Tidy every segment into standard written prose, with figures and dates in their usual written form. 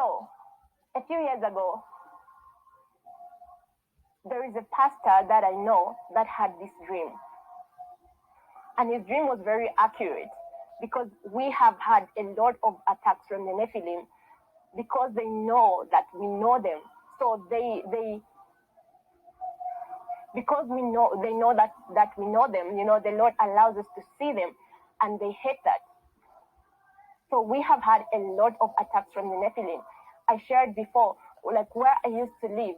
So, a few years ago, there is a pastor that I know that had this dream. And his dream was very accurate because we have had a lot of attacks from the Nephilim because they know that we know them. So because they know that we know them, the Lord allows us to see them, and they hate that. So we have had a lot of attacks from the Nephilim. I shared before, like where I used to live,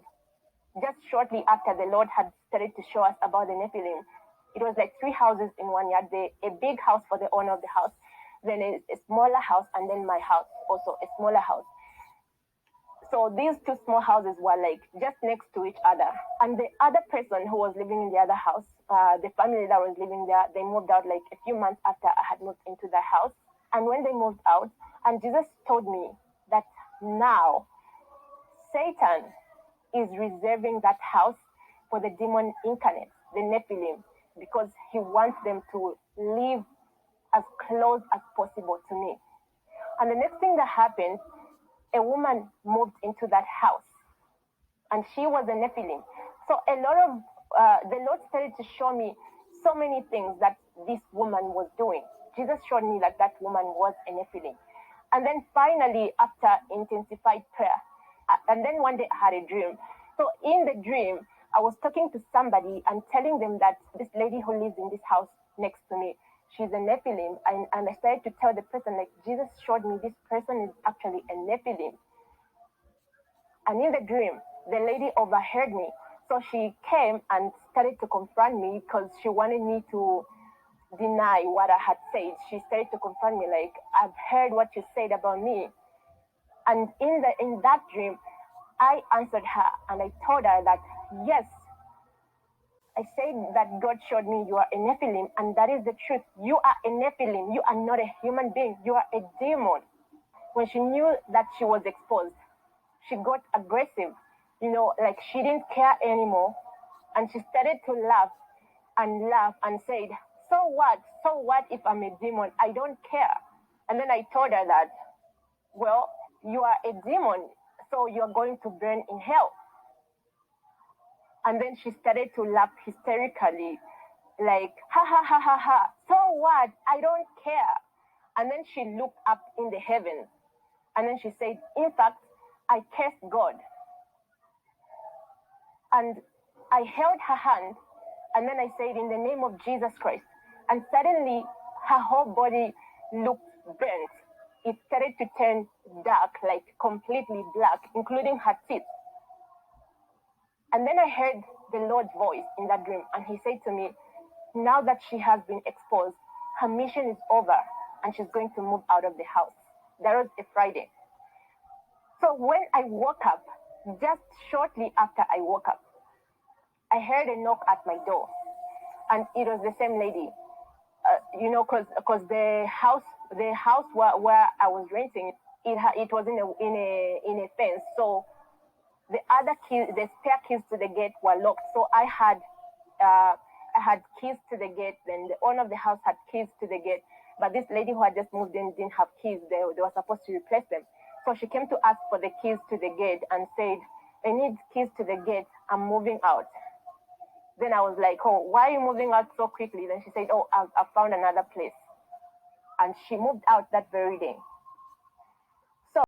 just shortly after the Lord had started to show us about the Nephilim. It was like 3 houses in one yard. A big house for the owner of the house, then a smaller house, and then my house, also a smaller house. So these 2 small houses were like just next to each other. And the other person who was living in the other house, the family that was living there, they moved out like a few months after I had moved into the house. And when they moved out, and Jesus told me that now Satan is reserving that house for the demon incarnate, the Nephilim, because he wants them to live as close as possible to me. And the next thing that happened, a woman moved into that house, and she was a Nephilim. So a lot of the Lord started to show me so many things that this woman was doing. Jesus showed me that that woman was a Nephilim. And then finally, after intensified prayer, and then one day I had a dream. So in the dream, I was talking to somebody and telling them that this lady who lives in this house next to me, she's a Nephilim. And I started to tell the person, like, Jesus showed me this person is actually a Nephilim. And in the dream, the lady overheard me. So she came and started to confront me because she wanted me to deny what I had said. She started to confront me, like, I've heard what you said about me. And in that dream, I answered her and I told her that, yes, I said that God showed me you are a Nephilim, and that is the truth. You are a Nephilim. You are not a human being. You are a demon. When she knew that she was exposed, she got aggressive, like she didn't care anymore. And she started to laugh and said, so what? So what if I'm a demon? I don't care. And then I told her that, well, you are a demon, so you're going to burn in hell. And then she started to laugh hysterically, like, ha ha ha ha ha, so what? I don't care. And then she looked up in the heavens, and then she said, in fact, I cursed God. And I held her hand, and then I said, in the name of Jesus Christ. And suddenly, her whole body looked burnt. It started to turn dark, like completely black, including her teeth. And then I heard the Lord's voice in that dream, and he said to me, now that she has been exposed, her mission is over, and she's going to move out of the house. That was a Friday. So when I woke up, just shortly after I woke up, I heard a knock at my door, and it was the same lady. Because the house where I was renting, it was in a fence. So the other keys, the spare keys to the gate were locked. So I had keys to the gate. Then the owner of the house had keys to the gate, but this lady who had just moved in didn't have keys. They were supposed to replace them. So she came to ask for the keys to the gate and said, I need keys to the gate. I'm moving out. Then I was like, oh, why are you moving out so quickly? Then she said, oh, I've found another place. And she moved out that very day.